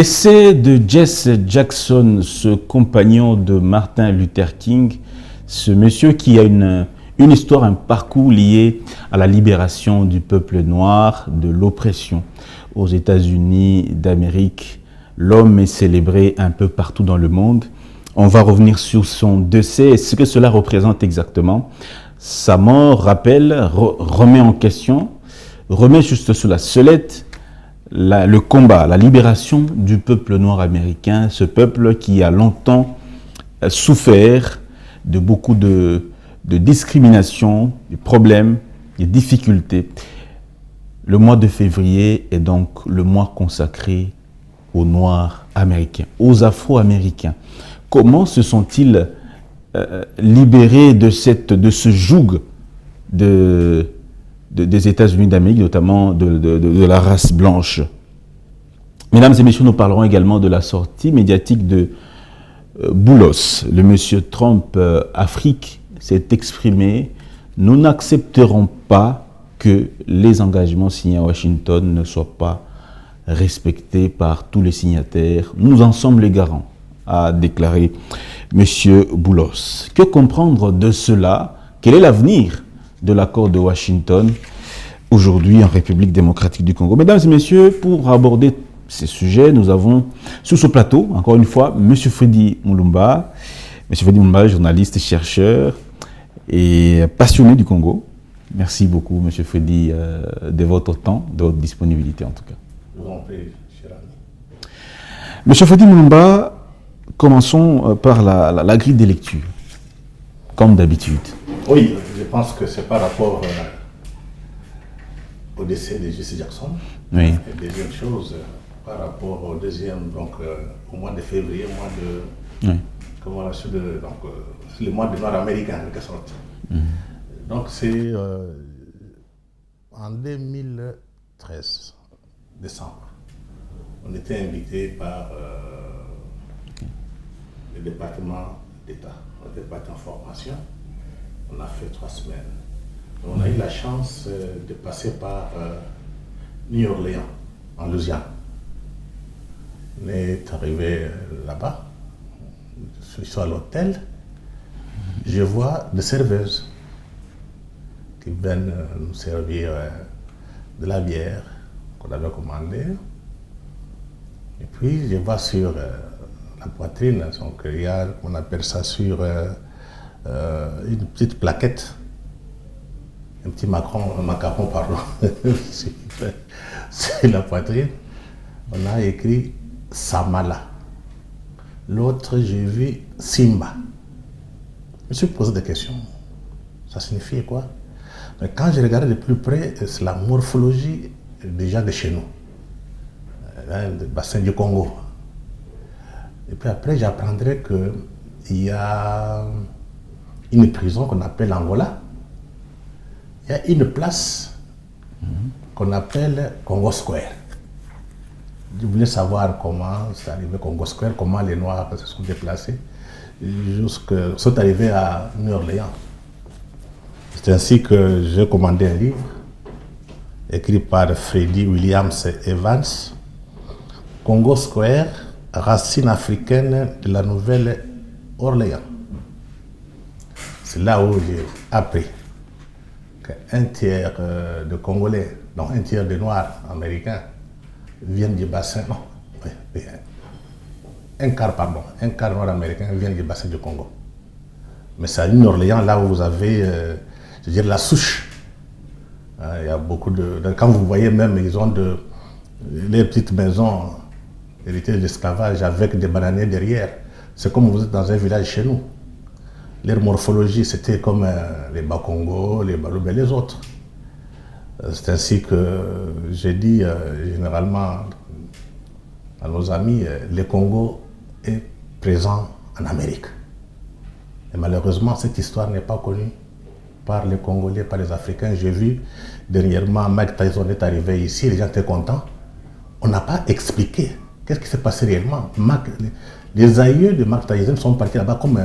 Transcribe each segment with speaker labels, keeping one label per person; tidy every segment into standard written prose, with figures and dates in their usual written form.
Speaker 1: Décès de Jesse Jackson, ce compagnon de Martin Luther King, ce monsieur qui a une histoire, un parcours lié à la libération du peuple noir, de l'oppression aux États-Unis d'Amérique. L'homme est célébré un peu partout dans le monde. On va revenir sur son décès et ce que cela représente exactement. Sa mort rappelle, remet en question, remet juste sur la sellette le combat, la libération du peuple noir américain, ce peuple qui a longtemps souffert de beaucoup de discrimination, de problèmes, de difficultés. Le mois de février est donc le mois consacré aux Noirs américains, aux Afro-Américains. Comment se sont-ils libérés de ce joug des États-Unis d'Amérique, notamment de la race blanche? Mesdames et messieurs, nous parlerons également de la sortie médiatique de Boulos. Le monsieur Trump Afrique s'est exprimé. Nous n'accepterons pas que les engagements signés à Washington ne soient pas respectés par tous les signataires. Nous en sommes les garants, a déclaré monsieur Boulos. Que comprendre de cela? Quel est l'avenir de l'accord de Washington aujourd'hui en République démocratique du Congo? Mesdames et messieurs, pour aborder ces sujets, nous avons sur ce plateau, encore une fois, M. Freddy Mulumba. M. Freddy Mulumba, journaliste, chercheur et passionné du Congo. Merci beaucoup, M. Freddy, de votre temps, de votre disponibilité en tout cas.
Speaker 2: Je vous en prie, cher ami.
Speaker 1: M. Freddy Mulumba, commençons par la grille des lectures, comme d'habitude.
Speaker 2: Oui, je pense que c'est par rapport au décès de Jesse Jackson.
Speaker 1: Oui.
Speaker 2: Et deuxième chose, par rapport au deuxième, donc au mois de février,
Speaker 1: Oui.
Speaker 2: Le mois de Noirs américains en quelque sorte. Donc c'est en 2013, décembre, on était invité par le département d'État, le département de formation. On a fait 3 semaines. On a eu la chance de passer par New Orleans, en Louisiane. On est arrivé là-bas, je suis à l'hôtel, je vois des serveuses qui viennent nous servir de la bière qu'on avait commandée. Et puis je vois sur la poitrine, donc il y a, on appelle ça sur une petite plaquette, un petit macaron, pardon, c'est la poitrine. On a écrit Samala. L'autre, j'ai vu Simba. Je me suis posé des questions. Ça signifiait quoi? Mais quand je regardais de plus près, c'est la morphologie déjà de chez nous, le bassin du Congo. Et puis après, j'apprendrai qu'il y a une prison qu'on appelle Angola. Il y a une place qu'on appelle Congo Square. Je voulais savoir comment c'est arrivé Congo Square, comment les Noirs se sont déplacés jusqu'à sont arrivés à New Orleans. C'est ainsi que j'ai commandé un livre écrit par Freddy Williams Evans, Congo Square, racines africaines de la Nouvelle-Orléans. C'est là où j'ai appris qu'un tiers de Congolais, donc un tiers de Noirs américains, viennent du bassin, non, un quart nord-américain vient du bassin du Congo. Mais c'est à New Orleans, là où vous avez, je veux dire, la souche. Il y a beaucoup quand vous voyez même, ils ont les petites maisons héritées de l'esclavage avec des bananiers derrière. C'est comme vous êtes dans un village chez nous. Leur morphologie, c'était comme les Bakongo, les Baloubé, les autres. C'est ainsi que j'ai dit généralement à nos amis, le Congo est présent en Amérique. Et malheureusement, cette histoire n'est pas connue par les Congolais, par les Africains. J'ai vu dernièrement, Mike Tyson est arrivé ici, les gens étaient contents. On n'a pas expliqué qu'est-ce qui s'est passé réellement. Les aïeux de Mike Tyson sont partis là-bas comme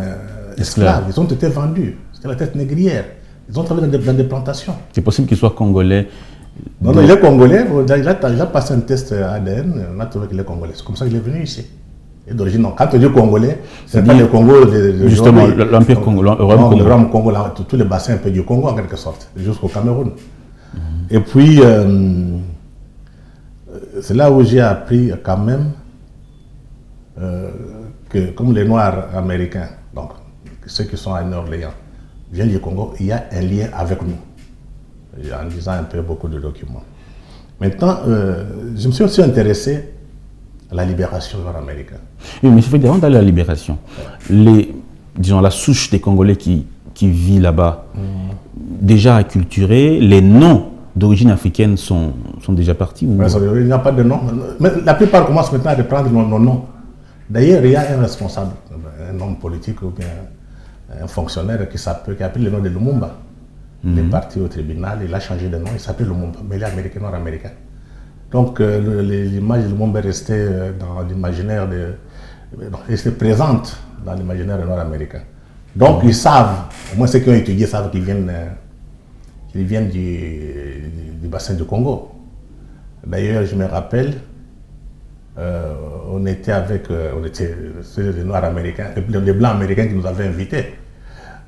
Speaker 2: esclaves. Ils ont été vendus. C'était la tête négrière. Ils ont travaillé dans des plantations.
Speaker 1: C'est possible qu'ils soient congolais
Speaker 2: Non, il est congolais, il a passé un test ADN, on a trouvé qu'il est congolais. C'est comme ça qu'il est venu ici. Et d'origine, non. Quand on dit congolais, c'est pas le Congo
Speaker 1: justement, l'Empire Congo,
Speaker 2: le Grand Congo, tous les bassins un peu du Congo en quelque sorte, jusqu'au Cameroun. Et puis, c'est là où j'ai appris quand même que comme les Noirs américains, donc ceux qui sont à Nord-Orléans, viennent du Congo, il y a un lien avec nous, en lisant un peu beaucoup de documents. Maintenant, je me suis aussi intéressé à la libération nord-américaine.
Speaker 1: Oui, mais il faut avant d'aller à la libération, disons, la souche des Congolais qui vit là-bas, déjà acculturés, les noms d'origine africaine sont déjà partis ou...
Speaker 2: Il n'y a pas de nom. Mais la plupart commencent maintenant à reprendre nos noms. D'ailleurs, il y a un responsable, un homme politique ou bien un fonctionnaire qui a pris le nom de Lumumba. Il est parti au tribunal, il a changé de nom, il s'appelle Lumumba, mais il est américain, nord-américain. Donc l'image de Lumumba est restée dans l'imaginaire, restée présente dans l'imaginaire nord-américain. Donc ils savent, au moins ceux qui ont étudié savent qu'ils viennent du bassin du Congo. D'ailleurs, je me rappelle, on était les Noirs américains, les Blancs américains qui nous avaient invités.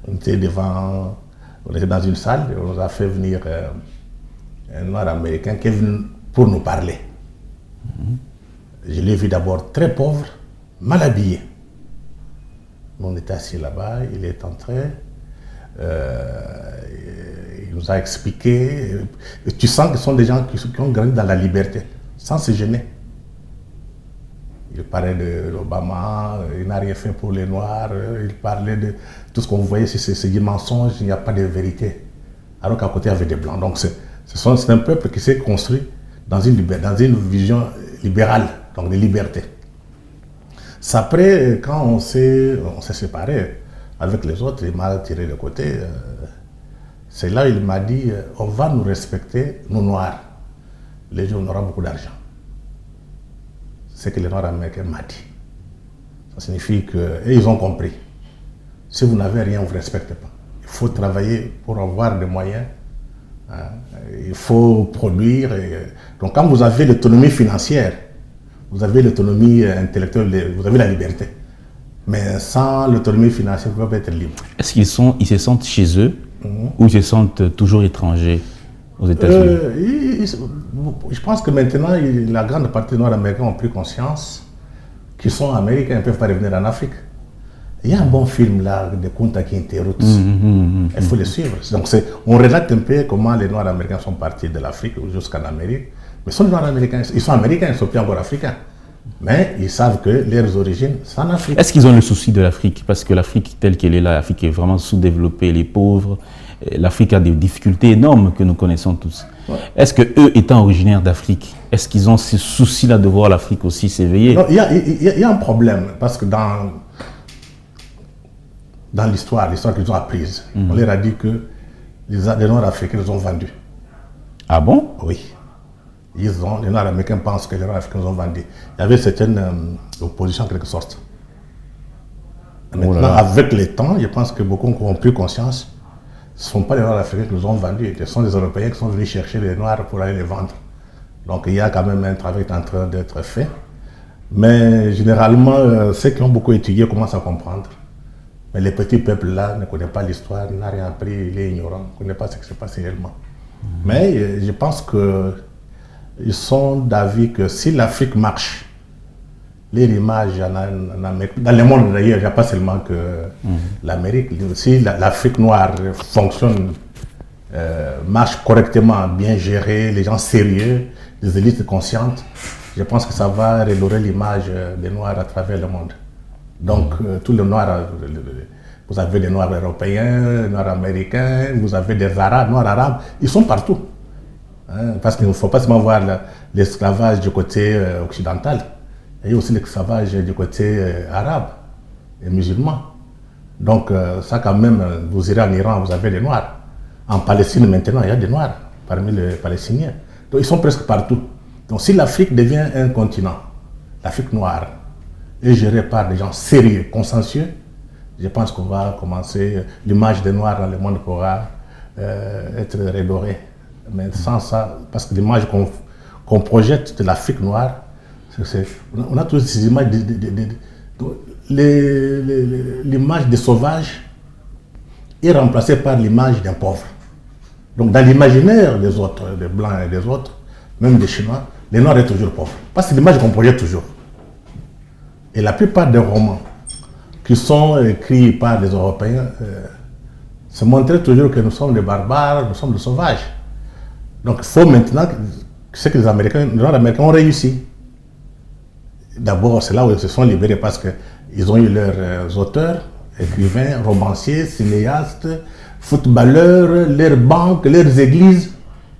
Speaker 2: On était dans une salle et on nous a fait venir un Noir américain qui est venu pour nous parler. Je l'ai vu d'abord très pauvre, mal habillé. On était assis là-bas, il est entré, il nous a expliqué. Tu sens que ce sont des gens qui ont grandi dans la liberté, sans se gêner. Il parlait de l'Obama, il n'a rien fait pour les Noirs, il parlait de tout ce qu'on voyait, c'est du mensonge, il n'y a pas de vérité. Alors qu'à côté, il y avait des Blancs. Donc c'est un peuple qui s'est construit dans une vision libérale, donc de liberté. C'est après, quand on s'est séparés avec les autres, il m'a tiré de côté. C'est là il m'a dit, on va nous respecter, nous Noirs. Les gens, on aura beaucoup d'argent. C'est ce que les Noirs américains m'ont dit. Ça signifie et ils ont compris. Si vous n'avez rien, on ne vous respecte pas. Il faut travailler pour avoir des moyens. Il faut produire. Donc quand vous avez l'autonomie financière, vous avez l'autonomie intellectuelle, vous avez la liberté. Mais sans l'autonomie financière, vous ne pouvez pas être libre.
Speaker 1: Est-ce qu'ils se sentent chez eux ou ils se sentent toujours étrangers aux États-Unis?
Speaker 2: Je pense que maintenant, la grande partie des Nord-Américains ont pris conscience qu'ils sont Américains et ne peuvent pas revenir en Afrique. Il y a un bon film là de Kunta Kinte Roots. Il faut le suivre. Donc on relate un peu comment les Noirs américains sont partis de l'Afrique jusqu'en Amérique. Mais sont les Noirs américains, ils sont américains, ils ne sont plus encore africains. Mais ils savent que leurs origines sont en Afrique.
Speaker 1: Est-ce qu'ils ont le souci de l'Afrique? Parce que l'Afrique telle qu'elle est là, l'Afrique est vraiment sous-développée, les pauvres. L'Afrique a des difficultés énormes que nous connaissons tous. Ouais. Est-ce que eux, étant originaires d'Afrique, est-ce qu'ils ont ce souci-là de voir l'Afrique aussi s'éveiller?
Speaker 2: Il y a un problème, parce que dans l'histoire qu'ils ont apprise, on leur a dit que les Nord-Africains les ont vendus.
Speaker 1: Ah bon?
Speaker 2: Oui. Les Nord-Américains pensent que les Nord-Africains les ont vendus. Il y avait certaines oppositions en quelque sorte. Maintenant, avec le temps, je pense que beaucoup ont pris conscience. Ce ne sont pas les Nord-Africains qui nous ont vendus, ce sont les Européens qui sont venus chercher les Noirs pour aller les vendre. Donc il y a quand même un travail qui est en train d'être fait. Mais généralement, ceux qui ont beaucoup étudié commencent à comprendre. Mais les petits peuples là ne connaissent pas l'histoire, n'ont rien appris, il est ignorant, ne connaissent pas ce qui s'est passé réellement. Mais je pense qu'ils sont d'avis que si l'Afrique marche, les images en Amérique, dans le monde d'ailleurs, il n'y a pas seulement que l'Amérique. Si l'Afrique noire fonctionne, marche correctement, bien gérée, les gens sérieux, les élites conscientes, je pense que ça va redorer l'image des Noirs à travers le monde. Donc, tous les Noirs, vous avez des Noirs européens, des Noirs américains, vous avez des Arabes, Noirs arabes, ils sont partout. Hein, parce qu'il ne faut pas seulement voir l'esclavage du côté occidental. Il y a aussi l'esclavage du côté arabe et musulman. Donc ça quand même, vous irez en Iran, vous avez des Noirs. En Palestine maintenant, il y a des Noirs parmi les Palestiniens. Donc ils sont presque partout. Donc si l'Afrique devient un continent, l'Afrique noire, est gérée par des gens sérieux, consciencieux, je pense qu'on va commencer, l'image des Noirs dans le monde pourra être redorée Mais sans ça, parce que l'image qu'on projette de l'Afrique noire, on a toutes ces images, l'image des sauvages est remplacée par l'image d'un pauvre. Donc dans l'imaginaire des autres, des Blancs et des autres, même des Chinois, les Noirs sont toujours pauvres. Parce que c'est l'image qu'on projette toujours. Et la plupart des romans qui sont écrits par les Européens se montraient toujours que nous sommes des barbares, nous sommes des sauvages. Donc il faut maintenant, c'est que les Nord-Américains ont réussi. D'abord, c'est là où ils se sont libérés parce qu'ils ont eu leurs auteurs, écrivains, romanciers, cinéastes, footballeurs, leurs banques, leurs églises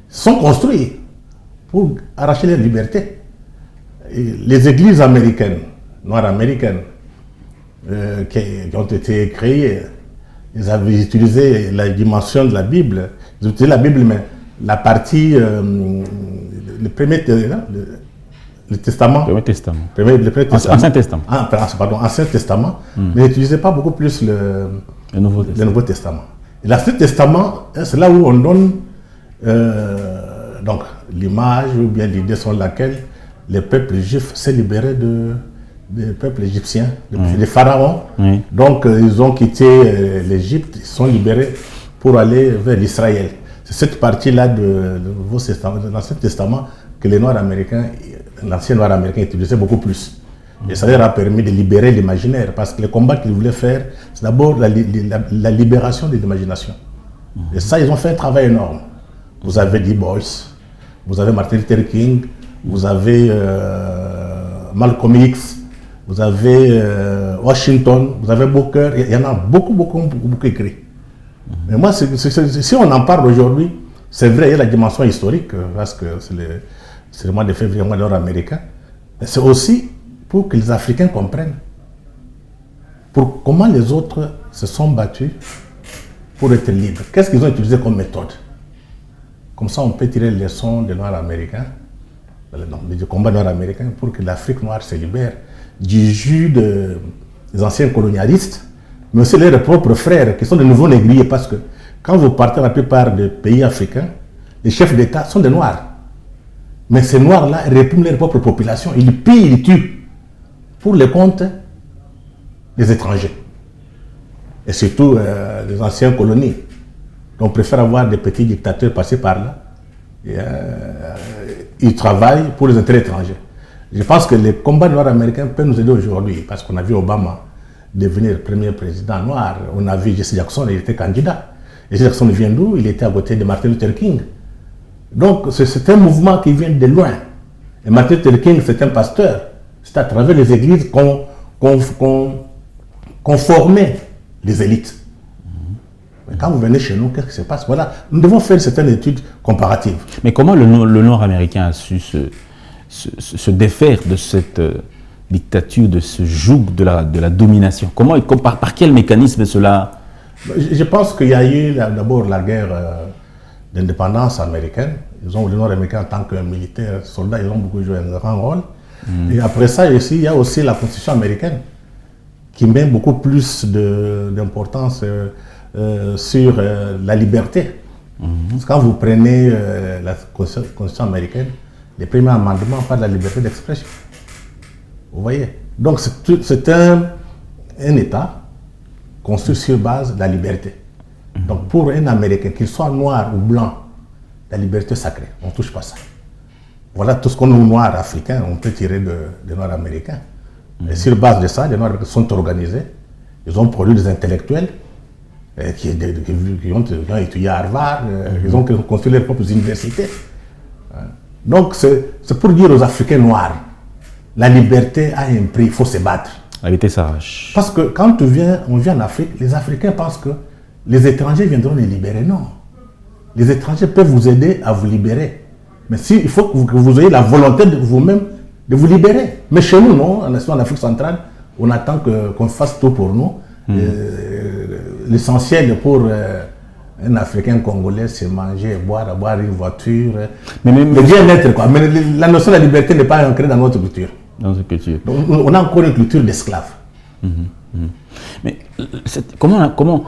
Speaker 2: sont construits pour arracher leur liberté. Et les églises américaines, nord-américaines, qui ont été créées, ils avaient utilisé la dimension de la Bible. Ils ont utilisé la Bible, mais la partie, le premier le Testament.
Speaker 1: Premier Testament.
Speaker 2: Le premier testament.
Speaker 1: Ancien Testament.
Speaker 2: Pardon, Ancien Testament. Mais n'utilisait pas beaucoup plus le Nouveau Testament. Et l'Ancien Testament, c'est là où on donne donc l'image ou bien l'idée sur laquelle les peuples juifs s'est libéré des peuples égyptiens, des pharaons. Oui. Donc ils ont quitté l'Égypte, ils sont libérés pour aller vers l'Israël. C'est cette partie-là de l'Ancien Testament que les Noirs américains, l'ancien Noir américain utilisait beaucoup plus. Et ça leur a permis de libérer l'imaginaire, parce que le combat qu'ils voulaient faire, c'est d'abord la libération de l'imagination. Et ça, ils ont fait un travail énorme. Vous avez Du Bois, vous avez Martin Luther King, vous avez Malcolm X, vous avez Washington, vous avez Booker, il y en a beaucoup écrit. Mais moi, si on en parle aujourd'hui, c'est vrai, il y a la dimension historique, parce que c'est le mois de février, le mois nord-américain, mais c'est aussi pour que les Africains comprennent comment les autres se sont battus pour être libres. Qu'est-ce qu'ils ont utilisé comme méthode? Comme ça, on peut tirer les leçons des Noirs américains, du combat nord-américain, pour que l'Afrique noire se libère du jus des anciens colonialistes, mais aussi leurs propres frères, qui sont de nouveaux négriers, parce que quand vous partez dans la plupart des pays africains, les chefs d'État sont des Noirs. Mais ces Noirs-là répriment leur propre population. Ils pillent, ils tuent pour le compte des étrangers. Et surtout les anciennes colonies. Donc on préfère avoir des petits dictateurs passés par là. Et, ils travaillent pour les intérêts étrangers. Je pense que les combats nord-américains peuvent nous aider aujourd'hui, parce qu'on a vu Obama devenir premier président noir. On a vu Jesse Jackson, il était candidat. Et Jesse Jackson vient d'où? Il était à côté de Martin Luther King. Donc c'est un mouvement qui vient de loin. Et Martin Luther King, c'est un pasteur. C'est à travers les églises qu'on formait les élites. Mais quand vous venez chez nous, qu'est-ce qui se passe? Voilà, nous devons faire certaines études comparatives.
Speaker 1: Mais comment le Nord-américain a su se défaire de cette dictature, de ce joug de la domination? Par quel mécanisme cela?
Speaker 2: Je pense qu'il y a eu d'abord la guerre d'indépendance américaine. Les Nord-américains, en tant que militaires, soldats, ils ont beaucoup joué un grand rôle. Et après ça, il y a aussi la Constitution américaine qui met beaucoup plus d'importance sur la liberté. Parce que quand vous prenez la Constitution américaine, les premiers amendements parlent de la liberté d'expression. Vous voyez? Donc c'est un État construit sur base de la liberté. Donc pour un Américain, qu'il soit noir ou blanc, la liberté est sacrée. On ne touche pas ça. Voilà tout ce qu'on nous noirs africains, on peut tirer des noirs américains. Et sur base de ça, les noirs sont organisés. Ils ont produit des intellectuels qui ont étudié à Harvard, ils ont construit leurs propres universités. Donc c'est pour dire aux Africains noirs, la liberté a un prix, il faut se battre.
Speaker 1: La liberté s'arrache.
Speaker 2: Parce que quand on vient en Afrique, les Africains pensent que les étrangers viendront les libérer. Non. Les étrangers peuvent vous aider à vous libérer. Mais il faut que vous ayez la volonté de vous-même de vous libérer. Mais chez nous, non, en Afrique centrale, on attend qu'on fasse tout pour nous. L'essentiel pour un Africain congolais, c'est manger, boire, avoir une voiture. Mais le bien-être, quoi. Mais la notion de la liberté n'est pas ancrée dans notre culture.
Speaker 1: Dans notre culture.
Speaker 2: Donc, on a encore une culture d'esclaves.
Speaker 1: Mais comment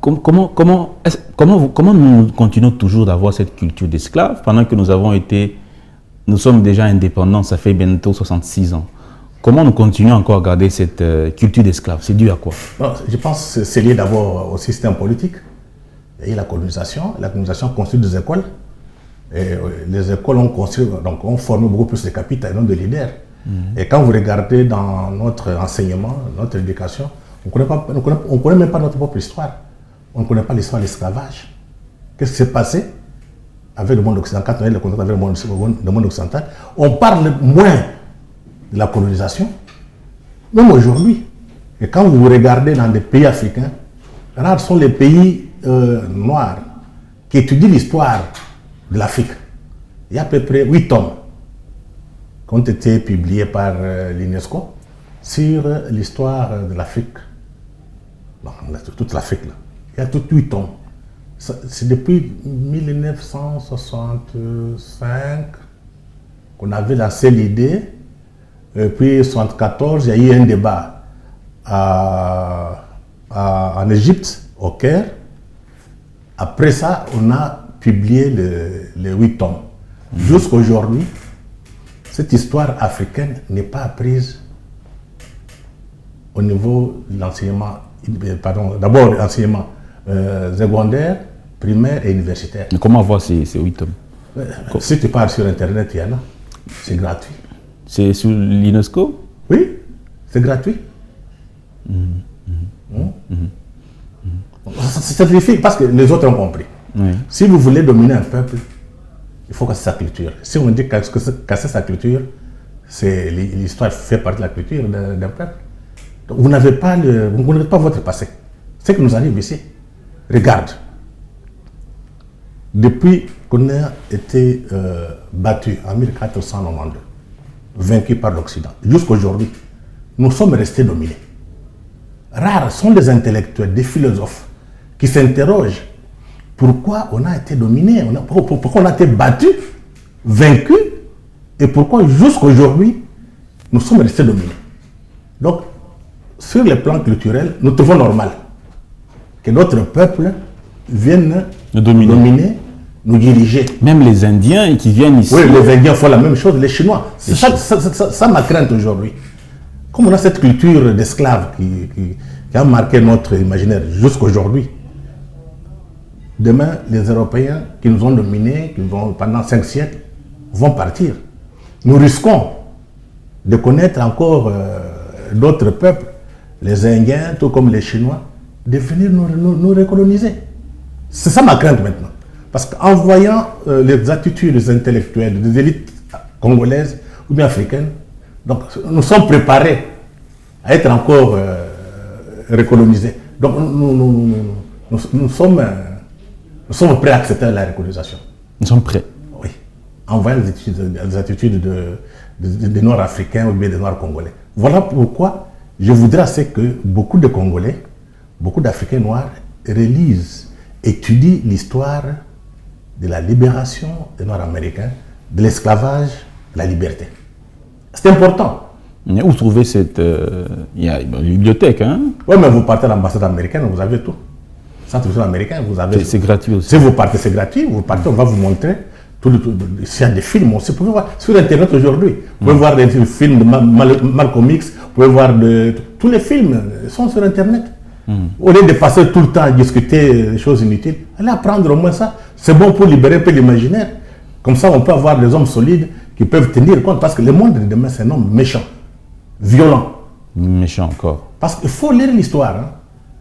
Speaker 1: comment nous continuons toujours d'avoir cette culture d'esclave pendant que nous sommes déjà indépendants, ça fait bientôt 66 ans. Comment nous continuons encore à garder cette culture d'esclave? C'est dû à quoi?
Speaker 2: Non, je pense que c'est lié d'abord au système politique. Il y a la colonisation. La colonisation construit des écoles. Et les écoles ont formé beaucoup plus de capitaines, non de leaders. Et quand vous regardez dans notre enseignement, notre éducation, on ne connaît même pas notre propre histoire. On ne connaît pas l'histoire de l'esclavage. Qu'est-ce qui s'est passé avec le monde occidental? Quand on a le contact avec le monde occidental, on parle moins de la colonisation, même aujourd'hui. Et quand vous regardez dans des pays africains, rares sont les pays noirs qui étudient l'histoire de l'Afrique. Il y a à peu près 8 tomes qui ont été publiés par l'UNESCO sur l'histoire de l'Afrique. Bon, toute l'Afrique, là. Il y a tout 8 tomes. C'est depuis 1965 qu'on avait lancé l'idée. Puis en 1974, il y a eu un débat en Égypte, au Caire. Après ça, on a publié les 8 tomes. Jusqu'à aujourd'hui, cette histoire africaine n'est pas apprise au niveau de l'enseignement, d'abord l'enseignement secondaire, primaire et universitaire.
Speaker 1: Mais comment voir ces 8 tomes?
Speaker 2: Si tu pars sur Internet, il y en a. C'est gratuit.
Speaker 1: C'est sur l'UNESCO?
Speaker 2: Oui, c'est gratuit. C'est terrifique parce que les autres ont compris.
Speaker 1: Oui.
Speaker 2: Si vous voulez dominer un peuple, il faut casser sa culture. Si on dit casser sa culture, l'histoire fait partie de la culture d'un peuple. Donc vous n'avez pas votre passé. Ce qui nous arrive ici. Regarde. Depuis qu'on a été battu en 1492, vaincu par l'Occident, jusqu'à aujourd'hui, nous sommes restés dominés. Rares sont les intellectuels, des philosophes qui s'interrogent pourquoi on a été dominé, pourquoi on a été battu, vaincu, et pourquoi jusqu'à aujourd'hui, nous sommes restés dominés. Donc, sur le plan culturel, nous trouvons normal que d'autres peuples viennent nous dominer, nous diriger.
Speaker 1: Même les Indiens qui viennent ici.
Speaker 2: Oui, les Indiens font la même chose, les Chinois. C'est ça ma crainte aujourd'hui. Comme on a cette culture d'esclaves qui a marqué notre imaginaire jusqu'à aujourd'hui, demain, les Européens qui nous ont dominés, pendant 5 siècles, vont partir. Nous risquons de connaître encore d'autres peuples, les Indiens, tout comme les Chinois, de venir nous recoloniser. C'est ça ma crainte maintenant. Parce qu'en voyant les attitudes intellectuelles des élites congolaises ou bien africaines, donc nous sommes préparés à être encore recolonisés. Donc nous sommes prêts à accepter la recolonisation.
Speaker 1: Nous sommes prêts.
Speaker 2: Oui. En voyant les attitudes des Noirs africains ou bien des Noirs congolais. Voilà pourquoi je voudrais que beaucoup de Congolais, beaucoup d'Africains noirs relisent, étudient l'histoire de la libération des Noirs américains, de l'esclavage, de la liberté. C'est important.
Speaker 1: Mais où trouver cette... Il y a une bibliothèque, hein?
Speaker 2: Oui, mais vous partez à l'ambassade américaine, vous avez tout. Centre américain, vous avez...
Speaker 1: C'est gratuit aussi.
Speaker 2: Si vous partez, c'est gratuit. Vous partez, on va vous montrer. S'il y a des films aussi, vous pouvez voir sur Internet aujourd'hui. Vous pouvez voir des films de Malcolm X, vous pouvez voir tous les films sont sur Internet. Au lieu de passer tout le temps à discuter des choses inutiles, allez apprendre au moins ça. C'est bon pour libérer un peu l'imaginaire. Comme ça, on peut avoir des hommes solides qui peuvent tenir compte. Parce que le monde de demain, c'est un homme méchant, violent.
Speaker 1: Méchant encore.
Speaker 2: Parce qu'il faut lire l'histoire. Hein.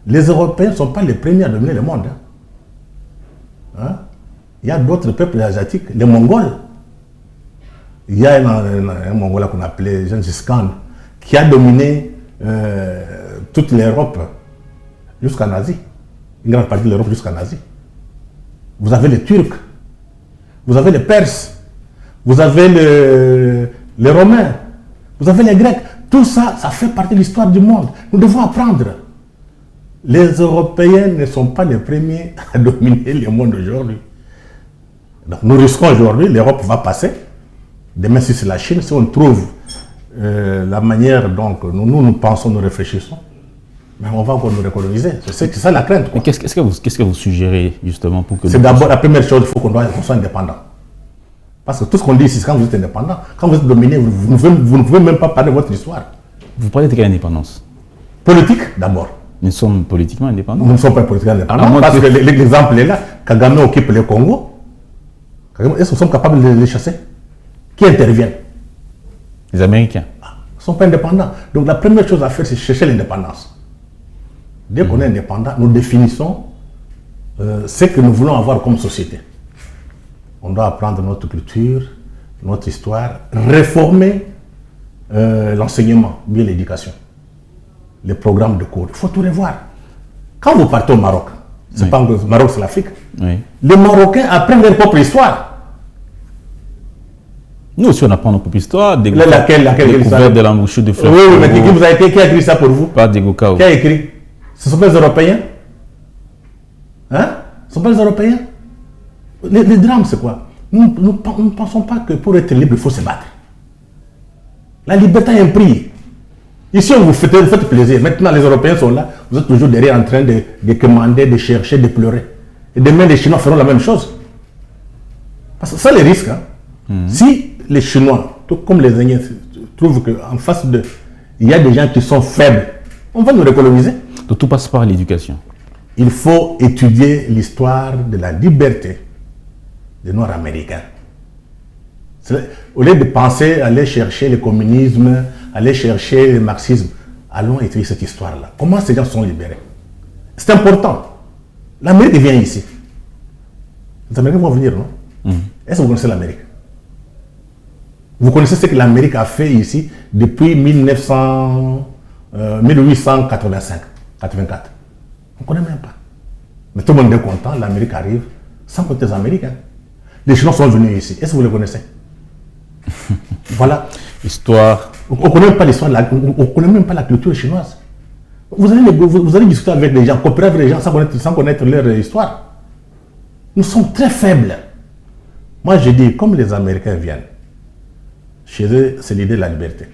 Speaker 2: Les Européens ne sont pas les premiers à dominer le monde. Hein. Il y a d'autres peuples asiatiques, les Mongols. Il y a un Mongol qu'on appelait Gengis Khan, qui a dominé toute l'Europe jusqu'en Asie. Une grande partie de l'Europe jusqu'en Asie. Vous avez les Turcs, vous avez les Perses, vous avez les Romains, vous avez les Grecs. Tout ça, ça fait partie de l'histoire du monde. Nous devons apprendre. Les Européens ne sont pas les premiers à dominer le monde aujourd'hui. Donc nous risquons aujourd'hui, l'Europe va passer. Demain, si c'est la Chine, si on trouve la manière dont nous pensons, nous réfléchissons, Mais on va encore nous recoloniser. C'est ça la crainte.
Speaker 1: Mais qu'est-ce que vous suggérez justement pour que...
Speaker 2: C'est d'abord la première chose, il faut qu'on soit indépendant. Parce que tout ce qu'on dit ici, c'est quand vous êtes indépendant, quand vous êtes dominé, vous ne pouvez même pas parler de votre histoire.
Speaker 1: Vous parlez de quelle indépendance?
Speaker 2: Politique, d'abord.
Speaker 1: Nous sommes politiquement indépendants.
Speaker 2: Nous ne sommes pas politiquement indépendants. Parce que l'exemple est là. Kagame occupe le Congo. Est-ce que nous sommes capables de les chasser? Qui interviennent?
Speaker 1: Les Américains.
Speaker 2: Ils ne sont pas indépendants. Donc la première chose à faire, c'est chercher l'indépendance. Dès qu'on est indépendant, nous définissons ce que nous voulons avoir comme société. On doit apprendre notre culture, notre histoire, réformer l'enseignement, bien l'éducation, les programmes de cours. Il faut tout revoir. Quand vous partez au Maroc, c'est pas le Maroc, c'est l'Afrique.
Speaker 1: Oui.
Speaker 2: Les Marocains apprennent leur propre histoire.
Speaker 1: Nous aussi, on apprend notre propre histoire.
Speaker 2: Laquelle
Speaker 1: découverte de l'embouchure de fleurs.
Speaker 2: Oui, mais qui a écrit ça pour vous?
Speaker 1: Pas des Gokao.
Speaker 2: Qui a écrit? Ce ne sont pas les Européens? Hein? Ce ne sont pas les Européens? Les drames, c'est quoi? Nous ne pensons pas que pour être libre, il faut se battre. La liberté a un prix. Ici, on vous fait plaisir. Maintenant, les Européens sont là. Vous êtes toujours derrière en train de commander, de chercher, de pleurer. Et demain, les Chinois feront la même chose. Parce que ça, les risques. Hein? Si les Chinois, tout comme les Indiens, trouvent qu'en face d'eux, il y a des gens qui sont faibles, on va nous recoloniser.
Speaker 1: Donc tout passe par l'éducation.
Speaker 2: Il faut étudier l'histoire de la liberté des Noirs américains. Au lieu de penser aller chercher le communisme, aller chercher le marxisme, allons étudier cette histoire-là. Comment ces gens sont libérés? C'est important. L'Amérique vient ici. Les Américains vont venir, non? Est-ce que vous connaissez l'Amérique? Vous connaissez ce que l'Amérique a fait ici depuis 1885, 84. On ne connaît même pas. Mais tout le monde est content, l'Amérique arrive, sans compter les Américains. Les Chinois sont venus ici. Est-ce que vous les connaissez? Voilà.
Speaker 1: Histoire.
Speaker 2: On ne connaît même pas l'histoire, on ne connaît même pas la culture chinoise. Vous allez discuter avec les gens, coopérer avec les gens sans connaître leur histoire. Nous sommes très faibles. Moi, je dis, comme les Américains viennent, chez eux, c'est l'idée de la liberté.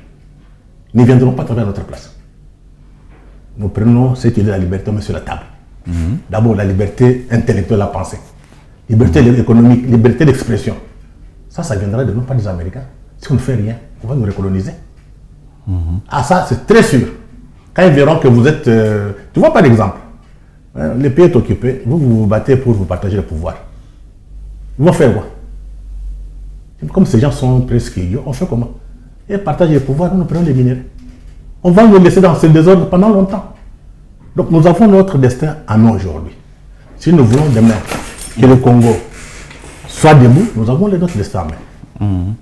Speaker 2: Ils ne viendront pas travailler à notre place. Nous prenons cette idée de la liberté, on met sur la table. D'abord, la liberté intellectuelle à penser. Liberté économique, liberté d'expression. Ça viendra de nous, pas des Américains. Si on ne fait rien, on va nous recoloniser. Ah, ça, c'est très sûr. Quand ils verront que vous êtes... tu vois, par exemple, le pays est occupé, vous vous battez pour vous partager le pouvoir. Ils vont faire quoi? Comme ces gens sont presque idiots, on fait comment? Et partager le pouvoir, nous prenons les minéraux. On va nous laisser dans ce désordre pendant longtemps. Donc nous avons notre destin à nous aujourd'hui. Si nous voulons demain que le Congo soit debout, nous avons notre destin à main.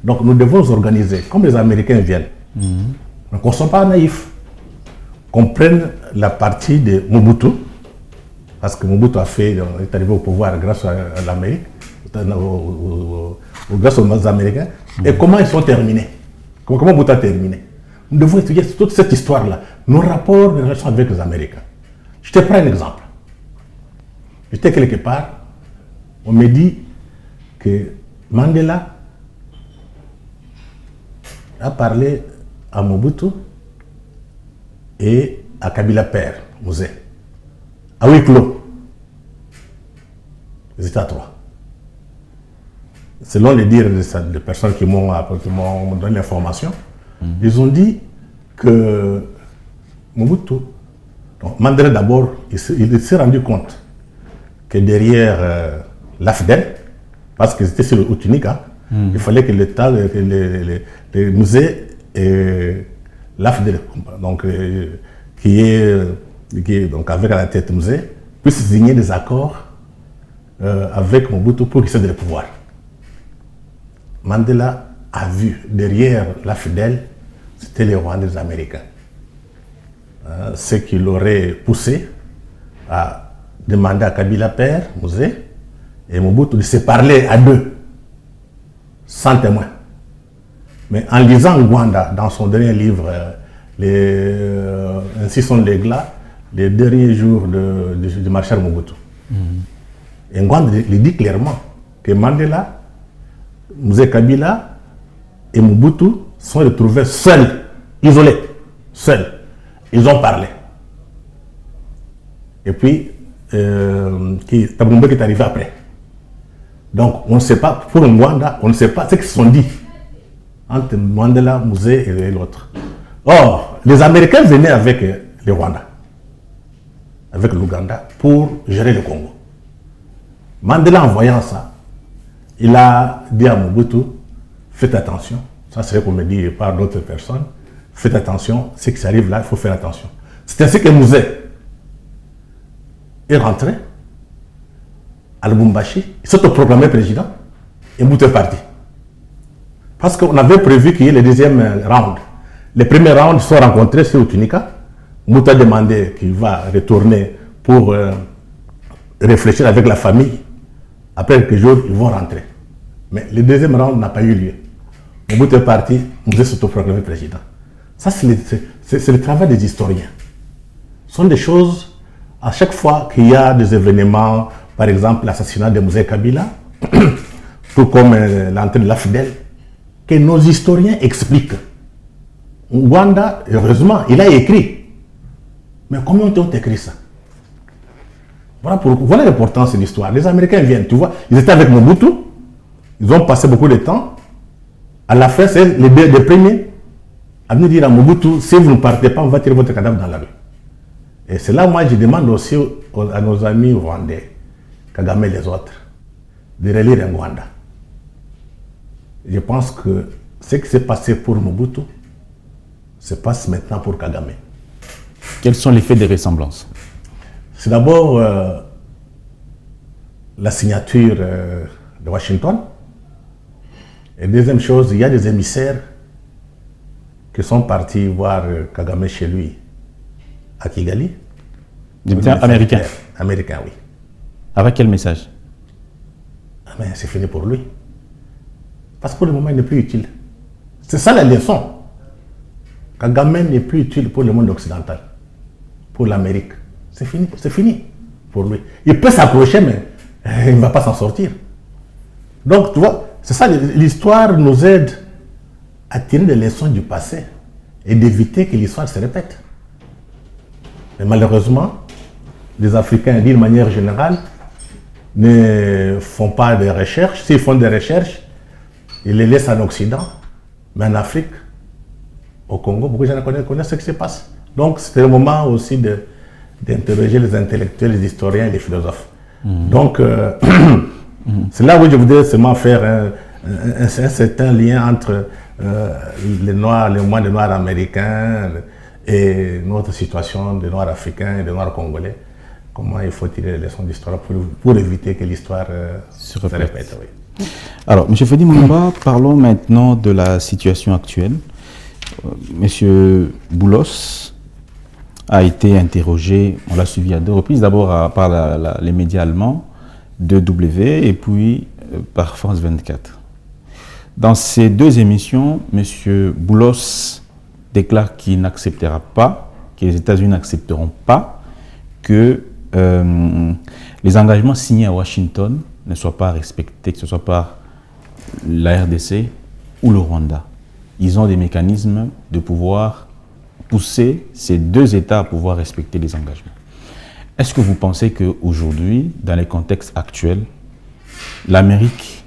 Speaker 2: Donc nous devons nous organiser, comme les Américains viennent. Donc on ne soit pas naïfs. Qu'on prenne la partie de Mobutu, parce que Mobutu est arrivé au pouvoir grâce à l'Amérique, grâce aux Américains, et comment ils sont terminés. Comment Mobutu a terminé. Nous devons étudier toute cette histoire-là, nos rapports, les relations avec les Américains. Je te prends un exemple. J'étais quelque part, on me dit que Mandela a parlé à Mobutu et à Kabila père, Mouzé, à huis clos. Ils étaient à trois. Selon les dires des personnes qui m'ont donné l'information, ils ont dit que Mobutu, donc Mandela d'abord, il s'est rendu compte que derrière l'AFDEL, parce qu'ils étaient sur le Outunic, il fallait que l'État, les musées et l'AFDEL, donc, qui est donc avec à la tête musée, puissent signer des accords avec Mobutu pour qu'il cède le pouvoir. Mandela a vu derrière l'AFDEL, c'était les Rwandais des Américains. Ce qui l'aurait poussé à demander à Kabila père, Mouzé, et Mobutu de se parler à deux, sans témoin. Mais en lisant Ngwanda, dans son dernier livre, Ainsi sont les glas, les derniers jours du marshal Mobutu. Et Ngwanda il dit clairement que Mandela, Mouzé Kabila et Mobutu sont retrouvés seuls, isolés, seuls. Ils ont parlé. et puis Thabo qui est arrivé après. Donc, on ne sait pas, pour Rwanda, on ne sait pas ce qu'ils se sont dit entre Mandela, Musée et l'autre. Or, les Américains venaient avec le Rwanda, avec l'Ouganda, pour gérer le Congo. Mandela, en voyant ça, il a dit à Mobutu, faites attention, ça serait comme dit par d'autres personnes, faites attention, ce qui arrive là, il faut faire attention. C'est ainsi que Musée est rentré à Lubumbashi, il s'est proclamé président et Mobutu est parti. Parce qu'on avait prévu qu'il y ait le deuxième round. Les premiers rounds sont rencontrés sur Tunica. Mobutu a demandé qu'il va retourner pour réfléchir avec la famille. Après quelques jours, ils vont rentrer. Mais le deuxième round n'a pas eu lieu. Mobutu est parti, Mobutu s'est proclamé président. Ça, c'est le travail des historiens. Ce sont des choses, à chaque fois qu'il y a des événements, par exemple l'assassinat de Mzee Kabila, tout comme l'entrée de la Fidèle, que nos historiens expliquent. Rwanda, heureusement, il a écrit. Mais comment ont écrit ça? Voilà l'importance de l'histoire. Les Américains viennent, tu vois, ils étaient avec Mobutu, ils ont passé beaucoup de temps. À la fin, c'est les premiers à venir dire à Mobutu, si vous ne partez pas, on va tirer votre cadavre dans la rue. Et c'est là, moi, je demande aussi à nos amis rwandais, Kagame et les autres, de relire un Rwanda. Je pense que ce qui s'est passé pour Mobutu se passe maintenant pour Kagame.
Speaker 1: Quels sont les faits de ressemblance?
Speaker 2: C'est d'abord la signature de Washington. Et deuxième chose, il y a des émissaires qui sont partis voir Kagame chez lui à Kigali.
Speaker 1: Des émissaires américains?
Speaker 2: Américains, oui.
Speaker 1: Avec quel message?
Speaker 2: Ah mais c'est fini pour lui. Parce que pour le moment, il n'est plus utile. C'est ça la leçon. Kagame n'est plus utile pour le monde occidental, pour l'Amérique. C'est fini pour lui. Il peut s'approcher, mais il ne va pas s'en sortir. Donc, tu vois, c'est ça, l'histoire nous aide à tirer des leçons du passé et d'éviter que l'histoire se répète. Mais malheureusement, les Africains, d'une manière générale, ne font pas de recherches. S'ils font des recherches, ils les laissent en Occident, mais en Afrique, au Congo, beaucoup de gens connaissent ce qui se passe. Donc, c'est le moment aussi d'interroger les intellectuels, les historiens et les philosophes. Donc, c'est là où je voudrais seulement faire un certain lien entre les Noirs, les mois de Noirs américains et notre situation de Noirs africains et de Noirs congolais. Comment il faut tirer les leçons d'histoire pour éviter que l'histoire se répète. Oui.
Speaker 1: Alors, M. Fedi Moumba, parlons maintenant de la situation actuelle. M. Boulos a été interrogé, on l'a suivi à deux reprises, d'abord par les médias allemands, 2W, et puis par France 24. Dans ces deux émissions, M. Boulos déclare qu'il n'acceptera pas, que les États-Unis n'accepteront pas que les engagements signés à Washington ne soient pas respectés, que ce soit par la RDC ou le Rwanda. Ils ont des mécanismes de pouvoir pousser ces deux États à pouvoir respecter les engagements. Est-ce que vous pensez qu'aujourd'hui, dans les contextes actuels, l'Amérique,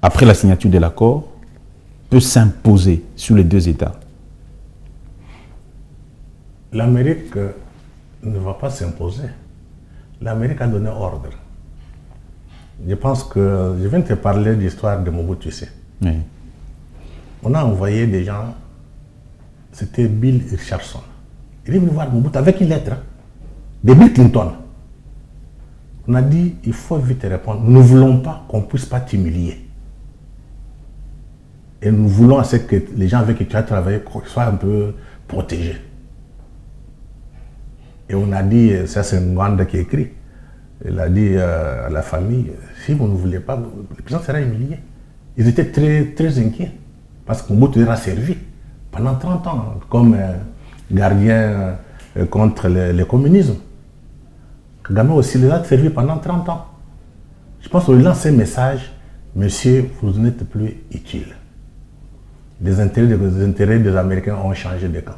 Speaker 1: après la signature de l'accord, peut s'imposer sur les deux États?
Speaker 2: L'Amérique ne va pas s'imposer. L'Amérique a donné ordre. Je pense que je viens de te parler de l'histoire de Mobutu.
Speaker 1: Oui.
Speaker 2: On a envoyé des gens, c'était Bill Richardson. Il est venu voir Mobutu avec une lettre de Bill Clinton. On a dit, il faut vite répondre. Nous ne voulons pas qu'on ne puisse pas t'humilier. Et nous voulons que les gens avec qui tu as travaillé soient un peu protégés. Et on a dit, ça c'est Nganda qui écrit, il a dit à la famille, si vous ne voulez pas, le président sera humilié. Ils étaient très, très inquiets, parce que Mobutu leur a servi pendant 30 ans comme gardien contre le communisme. Kagame aussi les a servi pendant 30 ans. Je pense qu'on lui lance un message, monsieur, vous n'êtes plus utile. Les intérêts des Américains ont changé de camp.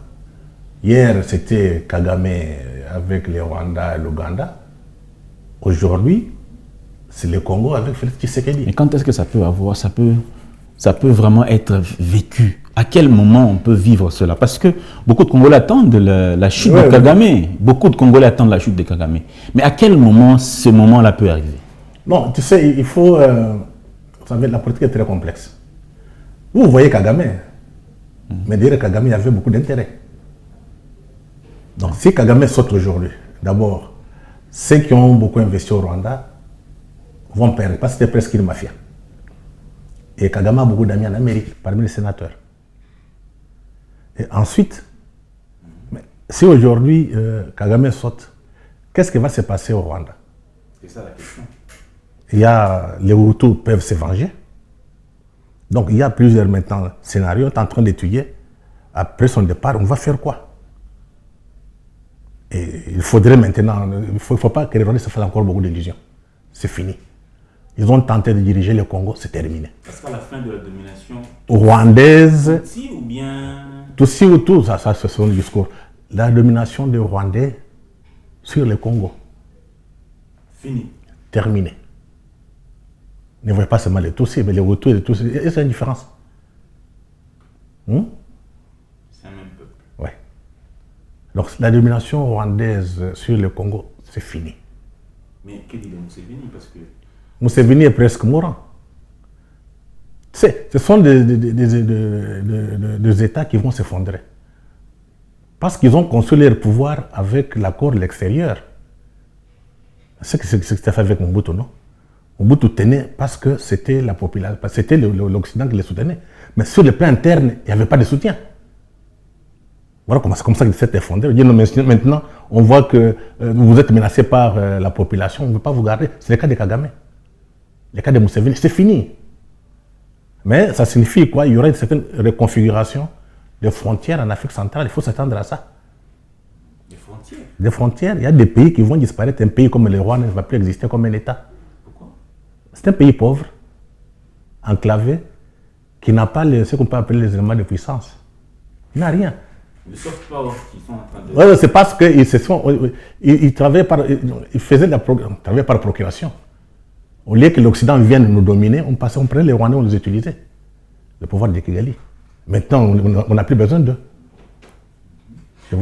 Speaker 2: Hier, c'était Kagame avec les Rwandais et l'Ouganda. Aujourd'hui, c'est le Congo avec Félix Tshisekedi.
Speaker 1: Mais quand est-ce que ça peut avoir, ça peut vraiment être vécu? À quel moment on peut vivre cela? Parce que beaucoup de Congolais attendent la chute de Kagame. Beaucoup de Congolais attendent la chute de Kagame. Mais à quel moment ce moment-là peut arriver?
Speaker 2: Non, tu sais, il faut... vous savez, la politique est très complexe. Vous voyez Kagame, mais derrière Kagame, il y avait beaucoup d'intérêt. Donc si Kagame saute aujourd'hui, d'abord, ceux qui ont beaucoup investi au Rwanda vont perdre, parce que c'était presque une mafia. Et Kagame a beaucoup d'amis en Amérique, parmi les sénateurs. Et ensuite, si aujourd'hui Kagame saute, qu'est-ce qui va se passer au Rwanda?
Speaker 1: C'est ça la question.
Speaker 2: Les Hutus peuvent se venger. Donc il y a plusieurs maintenant scénarios, on est en train d'étudier. Après son départ, on va faire quoi? Et il faudrait maintenant, il ne faut pas que les Rwandais se fassent encore beaucoup d'illusions. C'est fini. Ils ont tenté de diriger le Congo, c'est terminé.
Speaker 1: Parce qu'à la fin de la domination
Speaker 2: rwandaise,
Speaker 1: Tutsi ou bien
Speaker 2: Tutsi ou tout, ça c'est son discours. La domination des Rwandais sur le Congo.
Speaker 1: fini.
Speaker 2: Terminé. Ne voyez pas seulement les Tutsis, mais les Hutus et les Tutsis. Et c'est une différence.
Speaker 1: C'est un même peuple.
Speaker 2: Ouais. Donc la domination rwandaise sur le Congo, c'est fini.
Speaker 1: Mais que dit de Museveni? Parce que
Speaker 2: Museveni est presque mourant. Ce sont des États qui vont s'effondrer. Parce qu'ils ont construit leur pouvoir avec l'accord de l'extérieur. C'est ce que tu as fait avec Mobutu, non? Mobutu tenait parce que c'était la population, c'était l'Occident qui les soutenait. Mais sur le plan interne, il n'y avait pas de soutien. Voilà comment c'est comme ça qu'il s'est effondré. Maintenant, on voit que vous êtes menacé par la population, on ne veut pas vous garder. C'est le cas de Kagame. Le cas de Museveni, c'est fini. Mais ça signifie quoi? Il y aura une certaine reconfiguration des frontières en Afrique centrale. Il faut s'attendre à ça.
Speaker 1: des frontières.
Speaker 2: Des frontières. Il y a des pays qui vont disparaître. Un pays comme le Rwanda ne va plus exister comme un État.
Speaker 1: Pourquoi?
Speaker 2: C'est un pays pauvre, enclavé, qui n'a pas ce qu'on peut appeler les éléments de puissance. Il n'a rien.
Speaker 1: Le soft power qu'ils sont en train de...
Speaker 2: Ouais, c'est parce qu'ils travaillaient ils faisaient travaillaient par procuration. Au lieu que l'Occident vienne nous dominer, on prenait les Rwandais, on les utilisait. Le pouvoir de Kigali. Maintenant, on n'a plus besoin d'eux.
Speaker 1: Ça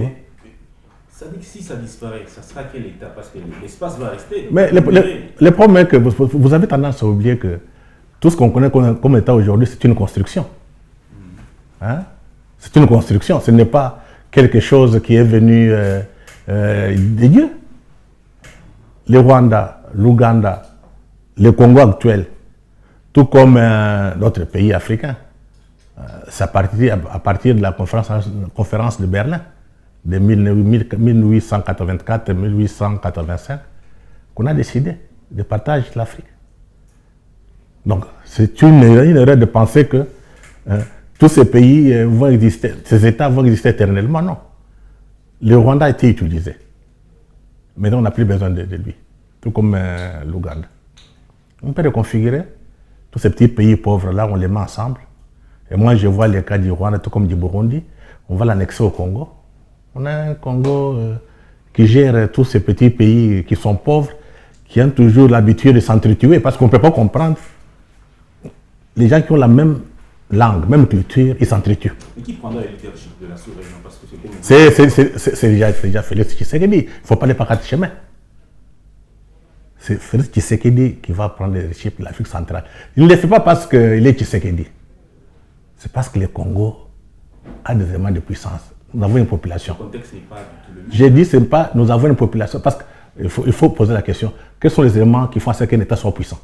Speaker 1: dit que si ça disparaît, ça sera quel état? Parce que l'espace va rester.
Speaker 2: Mais le problème est que vous avez tendance à oublier que tout ce qu'on connaît comme état aujourd'hui, c'est une construction. Hein? C'est une construction, ce n'est pas quelque chose qui est venu de Dieu. Le Rwanda, l'Ouganda, le Congo actuel, tout comme d'autres pays africains, c'est à partir de la conférence de Berlin de 1884-1885 qu'on a décidé de partager l'Afrique. Donc c'est une erreur de penser que tous ces pays vont exister, ces États vont exister éternellement. Non. Le Rwanda a été utilisé. Maintenant, on n'a plus besoin de lui. Tout comme l'Ouganda. On peut reconfigurer tous ces petits pays pauvres-là, on les met ensemble. Et moi, je vois les cas du Rwanda, tout comme du Burundi. On va l'annexer au Congo. On a un Congo qui gère tous ces petits pays qui sont pauvres, qui ont toujours l'habitude de s'entretuer, parce qu'on ne peut pas comprendre. Les gens qui ont la même langue, même culture, ils s'entretuent.
Speaker 1: Mais qui prendra le leadership de la sous-région? Parce que
Speaker 2: c'est déjà Félix Tshisekedi. Il ne faut pas aller par quatre chemins. C'est Félix Tshisekedi qui va prendre le leadership de l'Afrique centrale. Il ne le fait pas parce qu'il est Tshisekedi. C'est parce que le Congo a des éléments de puissance. Nous avons une population.
Speaker 1: Le contexte n'est pas du tout le même.
Speaker 2: J'ai dit, c'est pas, nous avons une population. Parce qu'il faut poser la question, quels sont les éléments qui font à ce qu'un État soit puissant?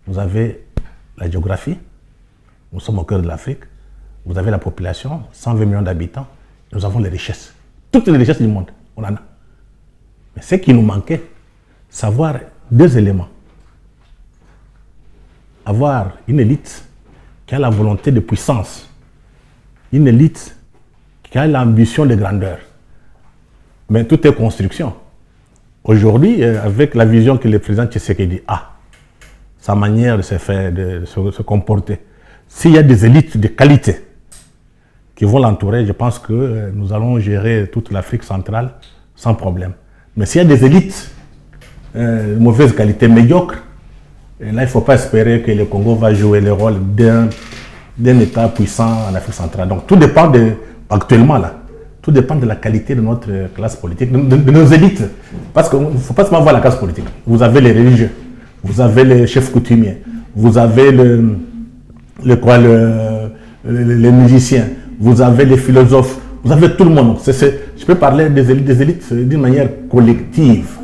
Speaker 2: Vous avez la géographie. Nous sommes au cœur de l'Afrique. Vous avez la population, 120 millions d'habitants. Nous avons les richesses. Toutes les richesses du monde, on en a. Mais ce qui nous manquait, savoir deux éléments. Avoir une élite qui a la volonté de puissance. Une élite qui a l'ambition de grandeur. Mais tout est construction. Aujourd'hui, avec la vision que le président Tshisekedi a, sa manière de se faire, de se comporter, s'il y a des élites de qualité qui vont l'entourer, je pense que nous allons gérer toute l'Afrique centrale sans problème. Mais s'il y a des élites de mauvaise qualité, médiocres, et là, il ne faut pas espérer que le Congo va jouer le rôle d'un État puissant en Afrique centrale. Donc, tout dépend actuellement, là, tout dépend de la qualité de notre classe politique, de nos élites. Parce qu'il ne faut pas seulement voir la classe politique. Vous avez les religieux, vous avez les chefs coutumiers, vous avez les musiciens, vous avez les philosophes, vous avez tout le monde. Je peux parler des élites d'une manière collective.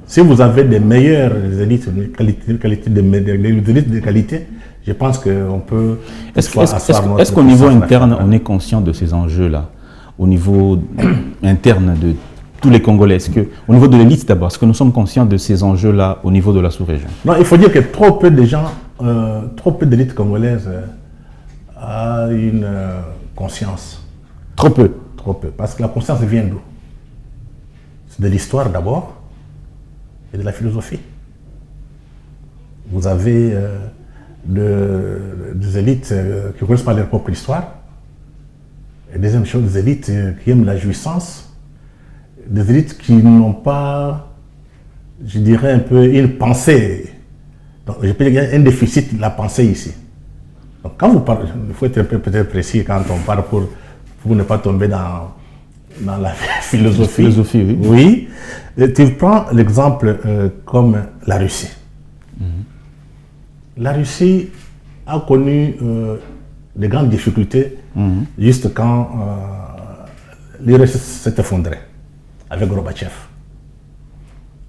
Speaker 2: Si vous avez des meilleures élites de qualité, je pense qu'on peut...
Speaker 1: Est-ce qu'au niveau interne, on est conscient de ces enjeux-là? Au niveau interne de tous les Congolais, au niveau de l'élite d'abord, est-ce que nous sommes conscients de ces enjeux-là au niveau de la sous-région?
Speaker 2: Non, il faut dire que trop peu de gens, trop peu d'élites congolaises a une conscience.
Speaker 1: Trop peu?
Speaker 2: Trop peu. Parce que la conscience vient d'où? C'est de l'histoire d'abord et de la philosophie. Vous avez des élites qui ne connaissent pas leur propre histoire. Et deuxième chose, des élites qui aiment la jouissance. Des élites qui n'ont pas, je dirais, un peu une pensée. Donc, je peux dire qu'il y a un déficit de la pensée ici. Donc, quand vous parlez, il faut être un peu peut-être précis quand on parle pour ne pas tomber dans la philosophie.
Speaker 1: Philosophie, oui.
Speaker 2: Oui. Et tu prends l'exemple comme la Russie. La Russie a connu de grandes difficultés juste quand l'URSS s'est effondré avec Gorbatchev.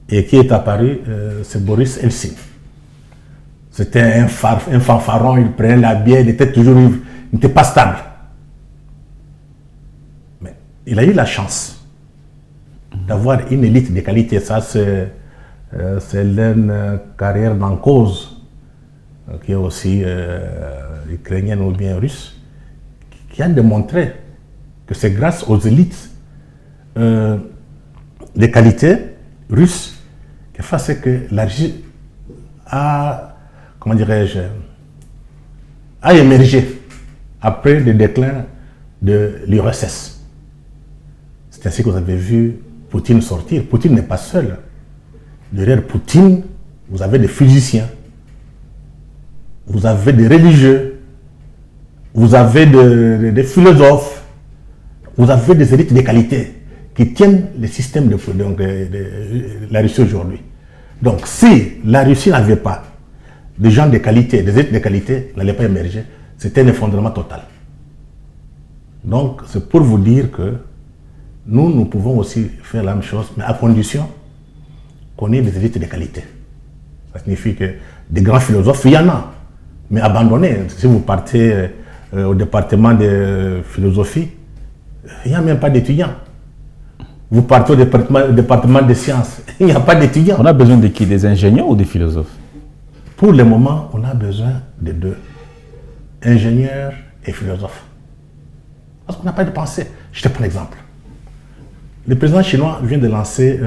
Speaker 2: Et qui est apparu, c'est Boris Eltsine. C'était un fanfaron, il prenait la bière, il était toujours ivre, il n'était pas stable. Mais il a eu la chance d'avoir une élite de qualité. Ça, c'est une carrière dans cause, qui est aussi ukrainienne ou bien russe, qui a démontré que c'est grâce aux élites de qualité russes qui fait que la Russie a, comment dirais-je, a émergé après le déclin de l'URSS. C'est ainsi que vous avez vu Poutine sortir. Poutine n'est pas seul. Derrière Poutine, vous avez des physiciens, vous avez des religieux, vous avez des philosophes, vous avez des élites de qualité qui tiennent le système de la Russie aujourd'hui. Donc si la Russie n'avait pas des gens de qualité, des élites de qualité, n'allait pas émerger, c'était un effondrement total. Donc c'est pour vous dire que nous pouvons aussi faire la même chose, mais à condition qu'on ait des élites de qualité. Ça signifie que des grands philosophes, il y en a, mais abandonnés. Si vous partez au département de philosophie, il n'y a même pas d'étudiants. Vous partez au département des sciences, il n'y a pas d'étudiants.
Speaker 1: On a besoin de qui? Des ingénieurs ou des philosophes?
Speaker 2: Pour le moment, on a besoin de deux. Ingénieurs et philosophes. Parce qu'on n'a pas de pensée. Je te prends l'exemple. Le président chinois vient de lancer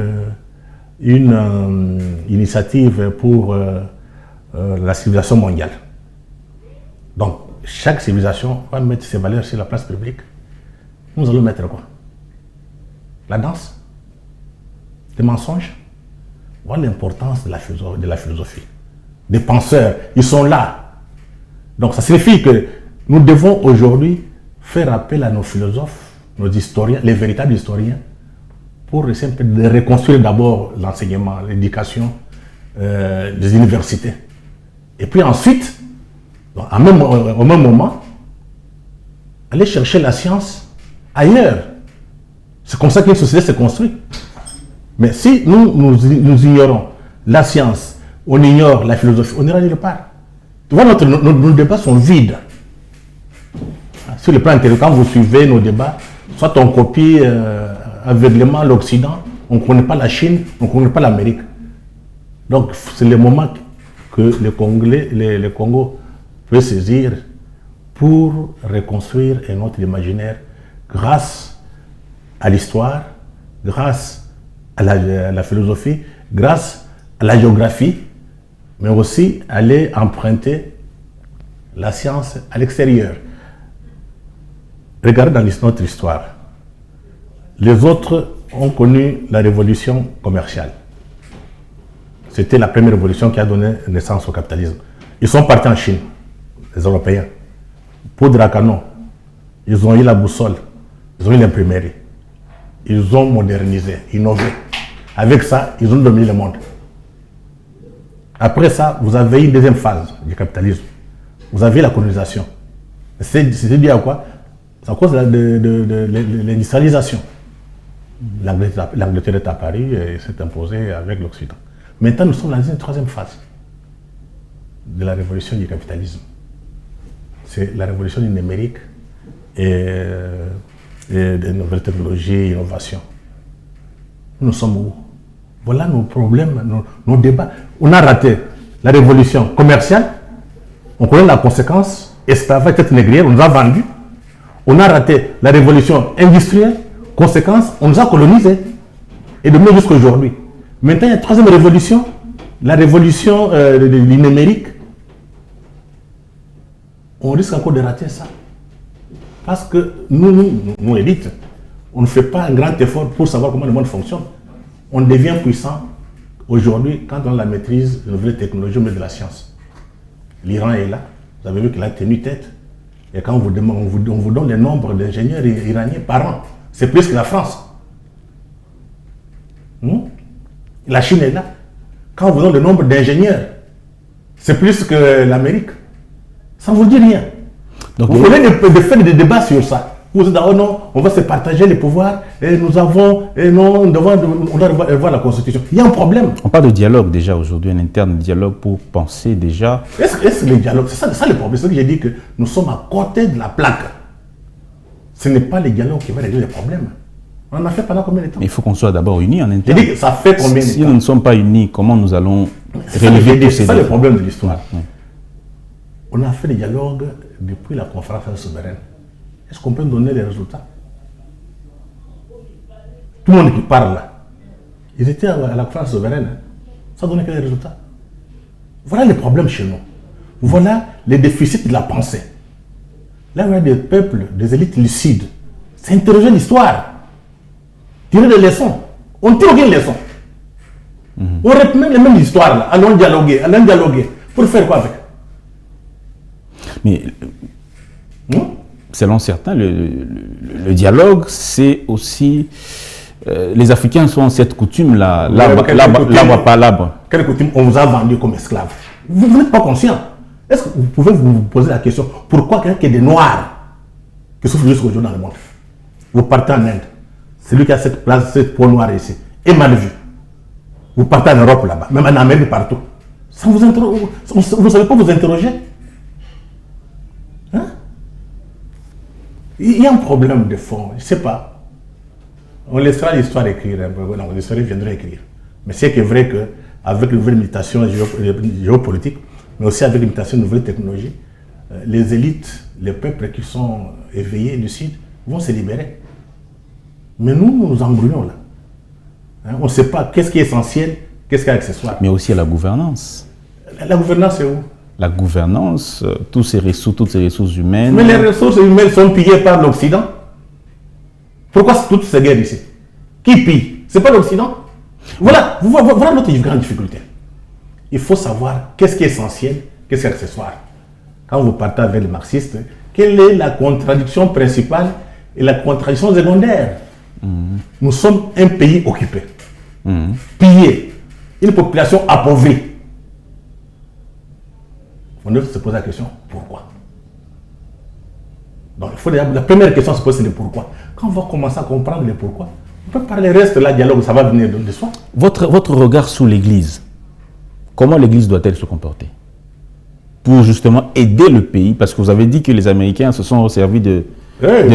Speaker 2: une initiative pour la civilisation mondiale. Donc, chaque civilisation va mettre ses valeurs sur la place publique. Nous allons mettre quoi? La danse? Les mensonges? Voilà l'importance de la philosophie. Des penseurs, ils sont là. Donc, ça signifie que nous devons aujourd'hui faire appel à nos philosophes, nos historiens, les véritables historiens, pour essayer de reconstruire d'abord l'enseignement, l'éducation, les universités. Et puis ensuite, au même moment, aller chercher la science ailleurs. C'est comme ça qu'une société se construit. Mais si nous ignorons la science, on ignore la philosophie, on n'ira nulle part. Tu vois, nos débats sont vides. Sur le plan intellectuel, quand vous suivez nos débats, soit on copie aveuglément l'Occident, on ne connaît pas la Chine, on ne connaît pas l'Amérique. Donc c'est le moment que le Congo peut saisir pour reconstruire un autre imaginaire grâce à l'histoire, grâce à la philosophie, grâce à la géographie, mais aussi aller emprunter la science à l'extérieur. regardez dans notre histoire, les autres ont connu la révolution commerciale. C'était la première révolution qui a donné naissance au capitalisme. Ils sont partis en Chine, les Européens. Poudre à canon. Ils ont eu la boussole. Ils ont eu l'imprimerie. Ils ont modernisé, innové. Avec ça, ils ont dominé le monde. Après ça, vous avez une deuxième phase du capitalisme. Vous avez la colonisation. C'est dû à quoi? C'est à cause de l'industrialisation. L'Angleterre est à Paris et s'est imposée avec l'Occident. Maintenant, nous sommes dans une troisième phase de la révolution du capitalisme. C'est la révolution du numérique et des nouvelles technologies, innovations. Nous sommes où? Voilà nos problèmes, nos débats. On a raté la révolution commerciale, on connaît la conséquence, esclavage, tête négrière, on nous a vendus. On a raté la révolution industrielle, conséquence, on nous a colonisés. Et de même jusqu'à aujourd'hui. Maintenant, il y a une troisième révolution, la révolution du numérique. On risque encore de rater ça. Parce que nous, élites, on ne fait pas un grand effort pour savoir comment le monde fonctionne. On devient puissant aujourd'hui quand on a la maîtrise de nouvelles technologies, mais de la science. L'Iran est là. Vous avez vu qu'il a tenu tête. Et quand on vous donne le nombre d'ingénieurs iraniens par an, c'est plus que la France. La Chine est là. Quand on vous donne le nombre d'ingénieurs, c'est plus que l'Amérique. Ça ne vous dit rien. Donc, vous voulez faire des débats sur ça. Vous dites, oh non, on va se partager les pouvoirs et nous avons, et non, on doit revoir la Constitution. Il y a un problème.
Speaker 1: On parle de dialogue déjà aujourd'hui, un interne dialogue pour penser déjà.
Speaker 2: Est-ce que le dialogue, c'est ça le problème. C'est ce que j'ai dit, que nous sommes à côté de la plaque. Ce n'est pas le dialogue qui va régler les problèmes. On en a fait pendant combien de temps?
Speaker 1: Mais il faut qu'on soit d'abord unis en interne.
Speaker 2: J'ai dit que ça fait combien de temps?
Speaker 1: Si nous ne sommes pas unis, comment nous allons relever tous ces
Speaker 2: C'est ça le problème de l'histoire.
Speaker 1: Ouais.
Speaker 2: On a fait des dialogues depuis la conférence souveraine. Est-ce qu'on peut donner les résultats? Tout le monde qui parle là, ils étaient à la conférence souveraine. Ça donnait quels résultats? Voilà les problèmes chez nous. Voilà les déficits de la pensée. Là, on a des peuples, des élites lucides. C'est interroger l'histoire. Tirer des leçons. On ne tire aucune leçon. On répète même les mêmes histoires là. Allons dialoguer. Pour faire quoi avec?
Speaker 1: Mais selon certains, le dialogue, c'est aussi... les Africains sont cette coutume-là, l'arbre pas l'arbre.
Speaker 2: Quelle coutume on vous a vendu comme esclave? Vous n'êtes pas conscient. Est-ce que vous pouvez vous poser la question, pourquoi quelqu'un qui est des Noirs, qui souffre jusqu'au jour dans le monde, vous partez en Inde, celui qui a cette place, cette peau noire ici, est mal vu. Vous partez en Europe là-bas, même en Amérique, partout. Ça vous vous ne savez pas vous interroger? Hein? Il y a un problème de fond, je ne sais pas. On laissera l'histoire écrire, l'histoire viendra écrire. Mais c'est que vrai qu'avec une nouvelle mutation géopolitique, mais aussi avec l'imitation de nouvelles technologies, les élites, les peuples qui sont éveillés, lucides, vont se libérer. Mais nous nous embrouillons là. Hein, on ne sait pas qu'est-ce qui est essentiel, qu'est-ce qui est accessoire.
Speaker 1: Mais aussi la gouvernance.
Speaker 2: La gouvernance, c'est où?
Speaker 1: La gouvernance, toutes ces ressources humaines.
Speaker 2: Mais les ressources humaines sont pillées par l'Occident. Pourquoi toutes ces guerres ici? Qui pille? Ce n'est pas l'Occident. Voilà notre grande difficulté. Il faut savoir qu'est-ce qui est essentiel, qu'est-ce qui est accessoire. Quand vous partez avec les marxistes, quelle est la contradiction principale et la contradiction secondaire? Nous sommes un pays occupé, pillé, une population appauvrie. On doit se poser la question, pourquoi? Donc la première question à se poser, c'est le pourquoi. Quand on va commencer à comprendre le pourquoi, on peut parler reste là, dialogue, ça va venir de soi.
Speaker 1: Votre regard sur l'Église, comment l'Église doit-elle se comporter pour justement aider le pays? Parce que vous avez dit que les Américains se sont servis de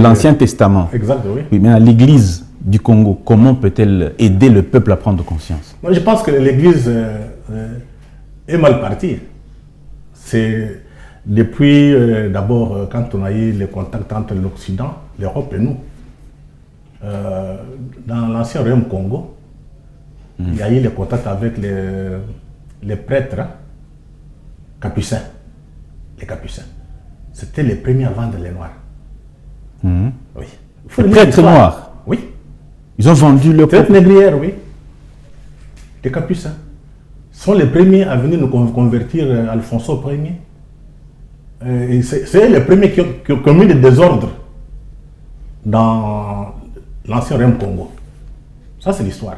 Speaker 1: l'Ancien Testament.
Speaker 2: Exact, oui.
Speaker 1: Oui, mais l'Église du Congo, comment peut-elle aider le peuple à prendre conscience?
Speaker 2: Moi, je pense que l'Église est mal partie. C'est depuis d'abord quand on a eu les contacts entre l'Occident, l'Europe et nous. Dans l'ancien royaume Congo, il y a eu les contacts avec les prêtres capucins. Les capucins. C'était les premiers à vendre les noirs. Oui.
Speaker 1: Les prêtres noirs.
Speaker 2: Oui.
Speaker 1: Ils ont vendu leur
Speaker 2: Traite négrière, oui. Les capucins sont les premiers à venir nous convertir Alfonso Ier. C'est les premiers qui ont mis des désordres dans l'ancien Royaume Congo. Ça, c'est l'histoire.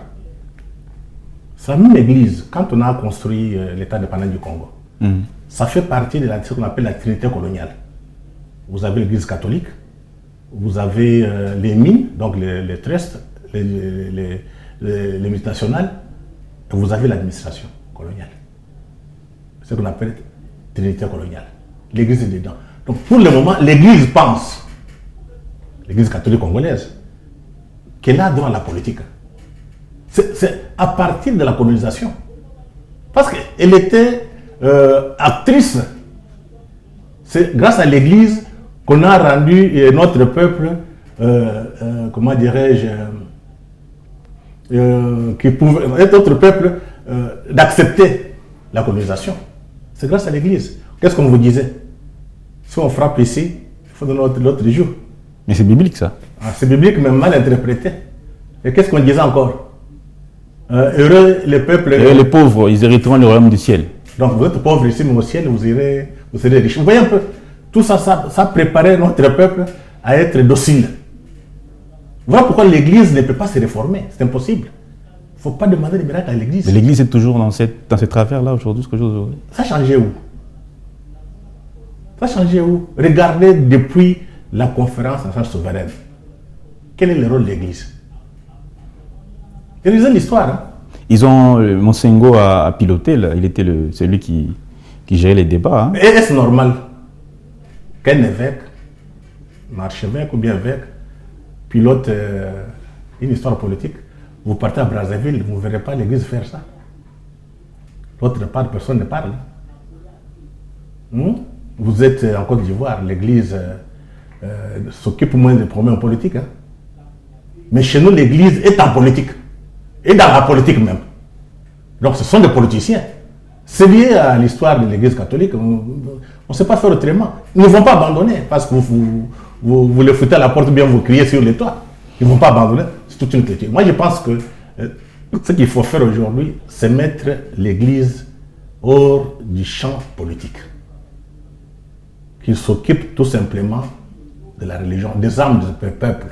Speaker 2: C'est la même église, quand on a construit l'État indépendant du Congo, ça fait partie de ce qu'on appelle la Trinité coloniale. Vous avez l'église catholique, vous avez les mines, donc les trusts, les multinationales, et vous avez l'administration coloniale. C'est ce qu'on appelle Trinité coloniale. L'église est dedans. Donc pour le moment, l'église pense, l'église catholique congolaise, qu'elle a droit à la politique. C'est à partir de la colonisation. Parce qu'elle était actrice. C'est grâce à l'église qu'on a rendu notre peuple, comment dirais-je, qui pouvait être notre peuple d'accepter la colonisation. C'est grâce à l'église. Qu'est-ce qu'on vous disait? Si on frappe ici, il faut donner l'autre jour.
Speaker 1: Mais c'est biblique ça.
Speaker 2: C'est biblique, mais mal interprété. Et qu'est-ce qu'on disait encore? Heureux les peuples.
Speaker 1: Et les pauvres, ils hériteront le royaume du ciel.
Speaker 2: Donc vous êtes pauvres ici, mais au ciel, vous serez riches. Vous voyez un peu, tout ça, ça préparait notre peuple à être docile. Voilà pourquoi l'Église ne peut pas se réformer. C'est impossible. Il ne faut pas demander des miracles à l'Église.
Speaker 1: Mais l'Église est toujours dans ces travers-là aujourd'hui, aujourd'hui.
Speaker 2: Ça a changé où? Ça a changé où? Regardez depuis la conférence nationale souveraine. Quel est le rôle de l'Église? Lisez l'histoire. Hein?
Speaker 1: Ils ont, Monsengo a piloté, là. Il était celui qui gérait les débats. Hein?
Speaker 2: Est-ce normal qu'un évêque, un archevêque ou bien évêque, pilote une histoire politique? Vous partez à Brazzaville, vous ne verrez pas l'Église faire ça. L'autre part, personne ne parle. Vous êtes en Côte d'Ivoire, l'Église s'occupe moins des problèmes politiques. Hein? Mais chez nous, l'Église est en politique. Et dans la politique même. Donc ce sont des politiciens. C'est lié à l'histoire de l'Église catholique. On ne sait pas faire autrement. Ils ne vont pas abandonner parce que vous les foutez à la porte ou bien vous criez sur les toits. Ils ne vont pas abandonner. C'est toute une critique. Moi je pense que ce qu'il faut faire aujourd'hui, c'est mettre l'Église hors du champ politique. Qu'il s'occupe tout simplement de la religion, des âmes du peuple.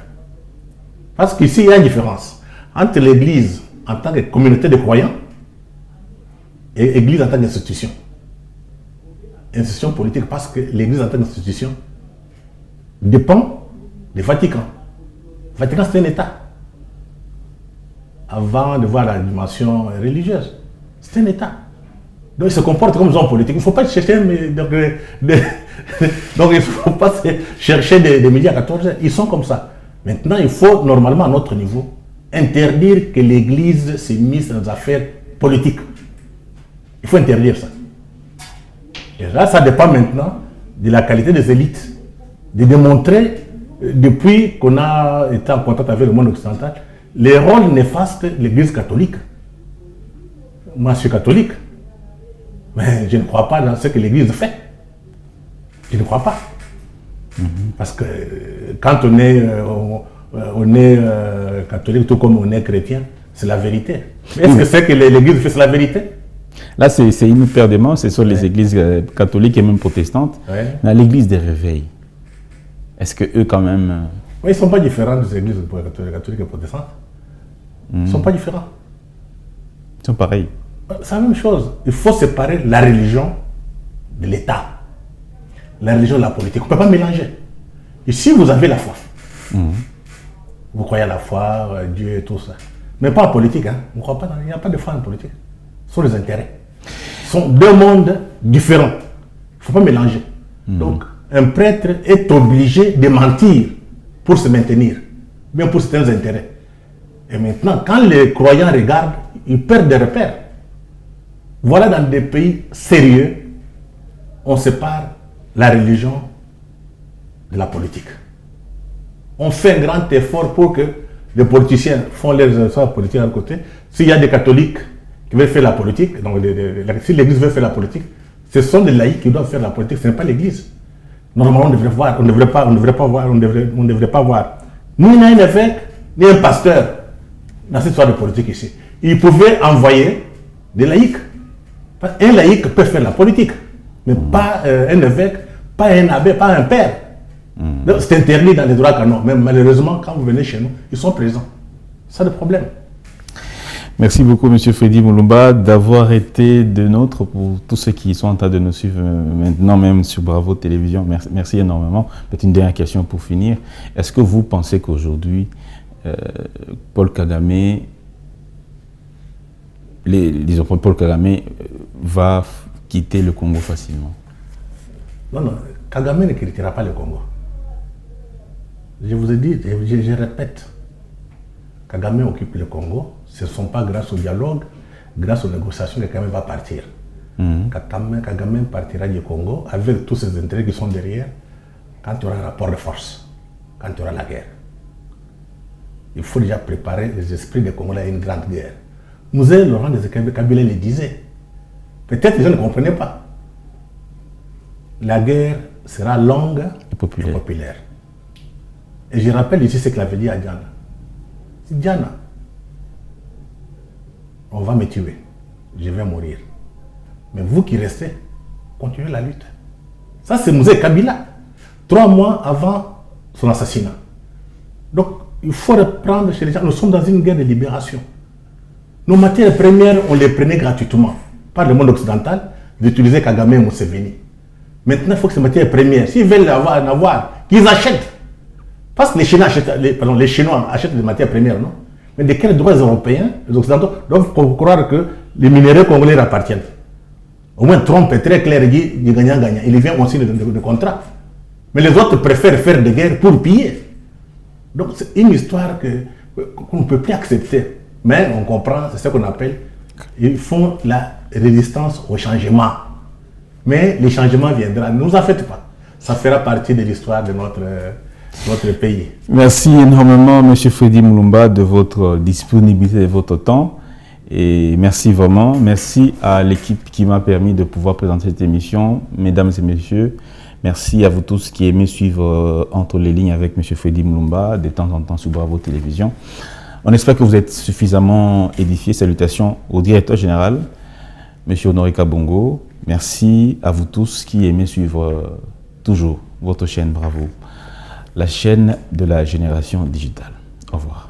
Speaker 2: Parce qu'ici, il y a une différence entre l'Église en tant que communauté de croyants et l'Église en tant qu'institution. Institution politique, parce que l'Église en tant qu'institution dépend du Vatican. Le Vatican, c'est un État. Avant de voir la dimension religieuse, c'est un État. Donc, ils se comportent comme des hommes politiques. Il ne faut pas chercher donc, il ne faut pas chercher des médias 14 heures. Ils sont comme ça. Maintenant, il faut, normalement, à notre niveau, interdire que l'Église se mise dans des affaires politiques. Il faut interdire ça. Et là, ça dépend maintenant de la qualité des élites, de démontrer, depuis qu'on a été en contact avec le monde occidental, les rôles néfastes de l'Église catholique. Moi, je suis catholique, mais je ne crois pas dans ce que l'Église fait. Je ne crois pas. Parce que quand on est catholique, tout comme on est chrétien, c'est la vérité. Est-ce que c'est que l'Église fait, c'est la vérité?
Speaker 1: Là, c'est une paire de mains, c'est sur les églises catholiques et même protestantes. Mais l'Église des réveils, est-ce que eux, quand même...
Speaker 2: Oui, ils ne sont pas différents des églises catholiques et protestantes. Ils ne sont pas différents.
Speaker 1: Ils sont pareils.
Speaker 2: C'est la même chose. Il faut séparer la religion de l'État. La religion de la politique. On ne peut pas mélanger. Ici, vous avez la foi. Vous croyez à la foi, Dieu et tout ça. Mais pas en politique. Hein. On croit pas il n'y a pas de foi en politique. Ce sont les intérêts. Ce sont deux mondes différents. Il ne faut pas mélanger. Donc, un prêtre est obligé de mentir pour se maintenir, même pour certains intérêts. Et maintenant, quand les croyants regardent, ils perdent des repères. Voilà, dans des pays sérieux, on sépare la religion de la politique. On fait un grand effort pour que les politiciens font leurs efforts politiques à côté. S'il y a des catholiques qui veulent faire la politique, donc si l'Église veut faire la politique, ce sont des laïcs qui doivent faire la politique, ce n'est pas l'Église. Normalement, on devrait voir, on ne devrait pas voir ni un évêque, ni un pasteur dans cette histoire de politique ici. Ils pouvaient envoyer des laïcs. Un laïc peut faire la politique, mais pas un évêque, pas un abbé, pas un père. C'est interdit dans les droits canons. Mais malheureusement, quand vous venez chez nous, ils sont présents. C'est le problème.
Speaker 1: Merci beaucoup, M. Freddy Mulumba, d'avoir été de nôtres pour tous ceux qui sont en train de nous suivre maintenant, même sur Bravo Télévision. Merci énormément. Peut-être une dernière question pour finir. Est-ce que vous pensez qu'aujourd'hui, Paul Kagame, Paul Kagame va quitter le Congo facilement?
Speaker 2: Non, non, Kagame ne quittera pas le Congo. Je vous ai dit, je répète, Kagame occupe le Congo. Ce ne sont pas grâce au dialogue, grâce aux négociations que Kagame va partir. Kagame partira du Congo avec tous ces intérêts qui sont derrière quand il y aura un rapport de force, quand il y aura la guerre. Il faut déjà préparer les esprits des Congolais à une grande guerre. Mouzé Laurent Kabila le disait. Peut-être que les gens ne comprenaient pas. La guerre sera longue et populaire. Et je rappelle ici ce qu'il avait dit à Diana. Diana, on va me tuer, je vais mourir. Mais vous qui restez, continuez la lutte. Ça, c'est Mouzé Kabila, 3 mois avant son assassinat. Donc, il faut reprendre chez les gens. Nous sommes dans une guerre de libération. Nos matières premières, on les prenait gratuitement par le monde occidental d'utiliser Kagame et Museveni. Maintenant, il faut que ces matières premières, s'ils veulent en avoir, qu'ils achètent. Parce que les Chinois achètent des matières premières, non? Mais de quels droits européens, les Occidentaux, doivent croire que les minéraux congolais leur appartiennent? Au moins, Trump est très clair, il dit gagnant-gagnant. Il vient aussi de contrat. Mais les autres préfèrent faire des guerres pour piller. Donc, c'est une histoire qu'on ne peut plus accepter. Mais on comprend, c'est ce qu'on appelle, ils font la résistance au changement. Mais les changements viendront. Ne vous en faites pas. Ça fera partie de l'histoire de notre pays.
Speaker 1: Merci énormément, M. Freddy Mulumba, de votre disponibilité et de votre temps. Et merci vraiment. Merci à l'équipe qui m'a permis de pouvoir présenter cette émission. Mesdames et messieurs, merci à vous tous qui aimez suivre Entre les lignes avec M. Freddy Mulumba, de temps en temps sur Bravo Télévision. On espère que vous êtes suffisamment édifiés. Salutations au directeur général, M. Honoré Kabongo. Merci à vous tous qui aimez suivre toujours votre chaîne Bravo, la chaîne de la génération digitale. Au revoir.